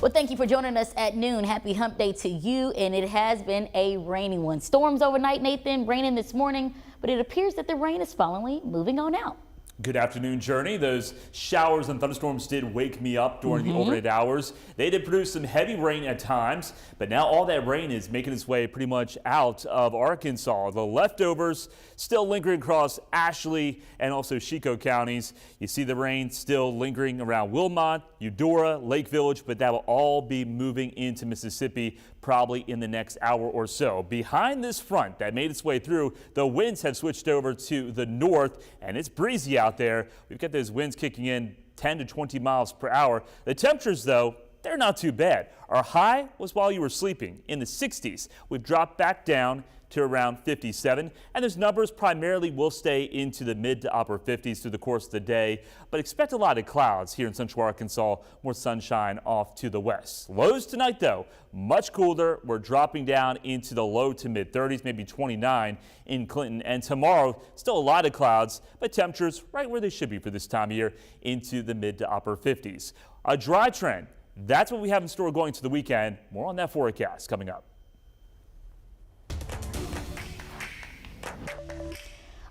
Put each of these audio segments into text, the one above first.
Well, thank you for joining us at noon. Happy hump day to you. And it has been a rainy one. Storms overnight, Nathan, raining this morning, but it appears that the rain is finally moving on out. Good afternoon, Jurnee. Those showers and thunderstorms did wake me up during the overnight hours. They did produce some heavy rain at times, but now all that rain is making its way pretty much out of Arkansas. The leftovers still lingering across Ashley and also Chico counties. You see the rain still lingering around Wilmot, Eudora, Lake Village, but that will all be moving into Mississippi probably in the next hour or so. Behind this front that made its way through, the winds have switched over to the north, and it's breezy out there. We've got those winds kicking in 10 to 20 miles per hour. The temperatures, though, they're not too bad. Our high was while you were sleeping in the 60s. We've dropped back down to around 57, and those numbers primarily will stay into the mid to upper 50s through the course of the day, but expect a lot of clouds here in central Arkansas, more sunshine off to the west. Lows tonight, though, much cooler. We're dropping down into the low to mid 30s, maybe 29 in Clinton, and tomorrow still a lot of clouds, but temperatures right where they should be for this time of year, into the mid to upper 50s. A dry trend, that's what we have in store going to the weekend. More on that forecast coming up.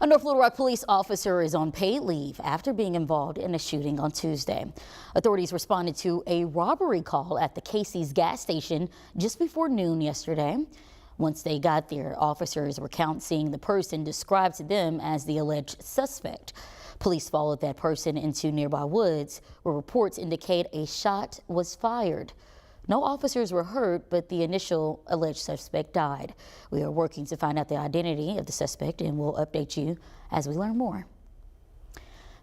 A North Little Rock police officer is on paid leave after being involved in a shooting on Tuesday. Authorities responded to a robbery call at the Casey's gas station just before noon yesterday. Once they got there, officers recount seeing the person described to them as the alleged suspect. Police followed that person into nearby woods, where reports indicate a shot was fired. No officers were hurt, but the initial alleged suspect died. We are working to find out the identity of the suspect, and we'll update you as we learn more.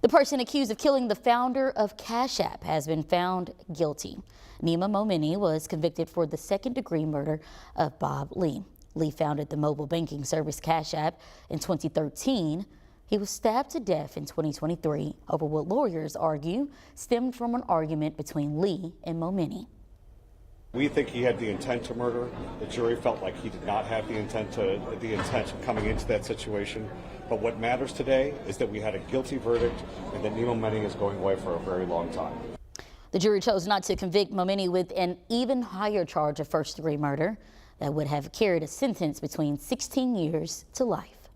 The person accused of killing the founder of Cash App has been found guilty. Nima Momeni was convicted for the second-degree murder of Bob Lee. Lee founded the mobile banking service Cash App in 2013. He was stabbed to death in 2023 over what lawyers argue stemmed from an argument between Lee and Momeni. We think he had the intent to murder. The jury felt like he did not have the intent of coming into that situation. But what matters today is that we had a guilty verdict and that Nima Momeni is going away for a very long time. The jury chose not to convict Momeni with an even higher charge of first-degree murder that would have carried a sentence between 16 years to life.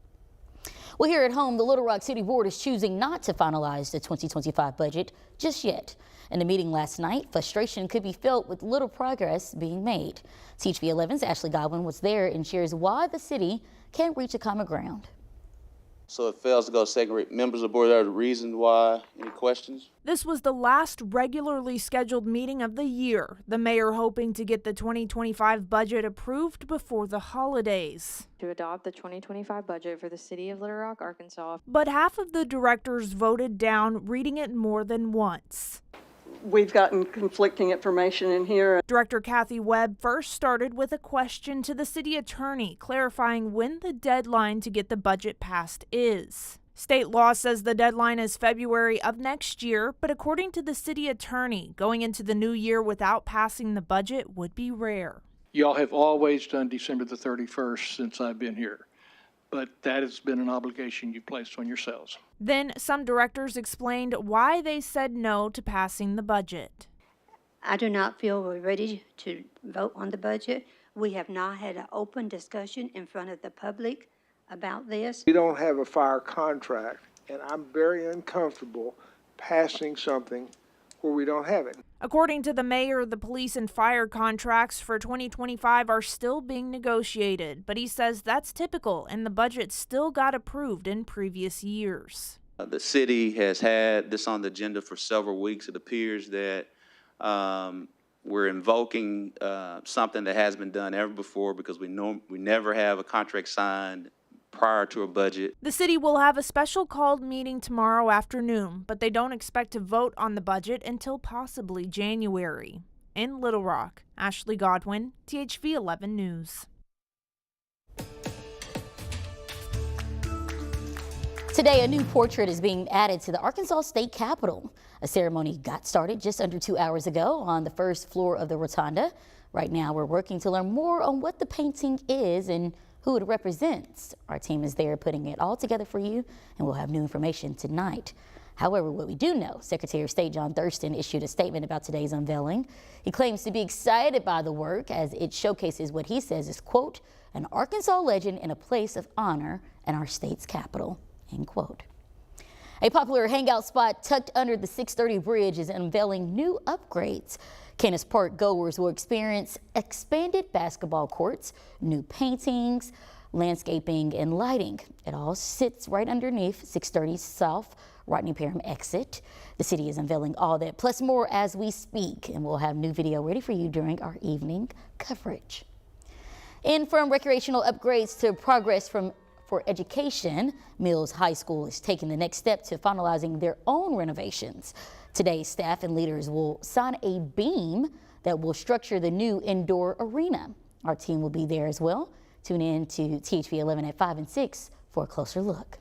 Well, here at home, the Little Rock City Board is choosing not to finalize the 2025 budget just yet. In the meeting last night, frustration could be felt with little progress being made. THV11's Ashley Godwin was there and shares why the city can't reach a common ground. So it fails to go second. Members of the board, are the reason why. Any questions? This was the last regularly scheduled meeting of the year. The mayor hoping to get the 2025 budget approved before the holidays. To adopt the 2025 budget for the city of Little Rock, Arkansas. But half of the directors voted down reading it more than once. We've gotten conflicting information in here. Director Kathy Webb first started with a question to the city attorney, clarifying when the deadline to get the budget passed is. State law says the deadline is February of next year, but according to the city attorney, going into the new year without passing the budget would be rare. Y'all have always done December the 31st since I've been here, but that has been an obligation you placed on yourselves. Then some directors explained why they said no to passing the budget. I do not feel we're ready to vote on the budget. We have not had an open discussion in front of the public about this. We don't have a fire contract, and I'm very uncomfortable passing something where we don't have it. According to the mayor, the police and fire contracts for 2025 are still being negotiated, but he says that's typical and the budget still got approved in previous years. The city has had this on the agenda for several weeks. It appears that we're invoking something that has been done ever before because we never have a contract signed prior to a budget. The city will have a special called meeting tomorrow afternoon, but they don't expect to vote on the budget until possibly January. In Little Rock, Ashley Godwin, THV 11 News. Today, a new portrait is being added to the Arkansas State Capitol. A ceremony got started just under 2 hours ago on the first floor of the rotunda. Right now, we're working to learn more on what the painting is and who it represents. Our team is there putting it all together for you, and we'll have new information tonight. However, what we do know, Secretary of State John Thurston issued a statement about today's unveiling. He claims to be excited by the work as it showcases what he says is, quote, an Arkansas legend in a place of honor in our state's capital, end quote. A popular hangout spot tucked under the 630 bridge is unveiling new upgrades. Canis Park goers will experience expanded basketball courts, new paintings, landscaping, and lighting. It all sits right underneath 630 South Rodney Parham exit. The city is unveiling all that plus more as we speak, and we'll have new video ready for you during our evening coverage. And from recreational upgrades to progress for education, Mills High School is taking the next step to finalizing their own renovations. Today, staff and leaders will sign a beam that will structure the new indoor arena. Our team will be there as well. Tune in to THV 11 at 5 and 6 for a closer look.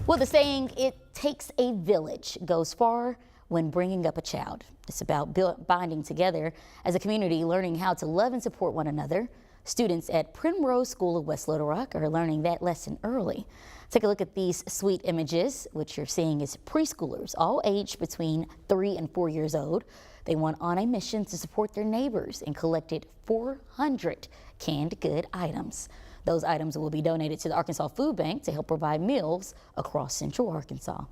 Well, the saying, it takes a village, goes far when bringing up a child. It's about binding together as a community, learning how to love and support one another. Students at Primrose School of West Little Rock are learning that lesson early. Take a look at these sweet images. What you're seeing is preschoolers, all aged between 3 and 4 years old. They went on a mission to support their neighbors and collected 400 canned good items. Those items will be donated to the Arkansas Food Bank to help provide meals across Central Arkansas.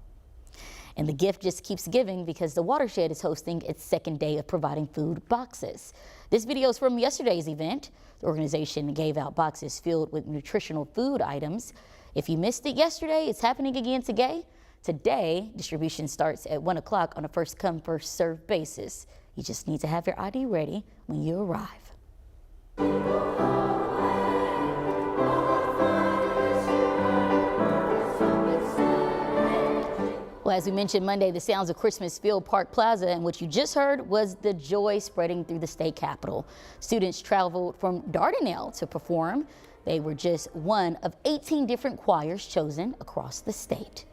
And the gift just keeps giving because the Watershed is hosting its second day of providing food boxes. This video is from yesterday's event. The organization gave out boxes filled with nutritional food items. If you missed it yesterday, it's happening again today. Today, distribution starts at 1 o'clock on a first come, first served basis. You just need to have your ID ready when you arrive. Well, as we mentioned Monday, the sounds of Christmas filled Park Plaza, and what you just heard was the joy spreading through the state capitol. Students traveled from Dardanelle to perform. They were just one of 18 different choirs chosen across the state.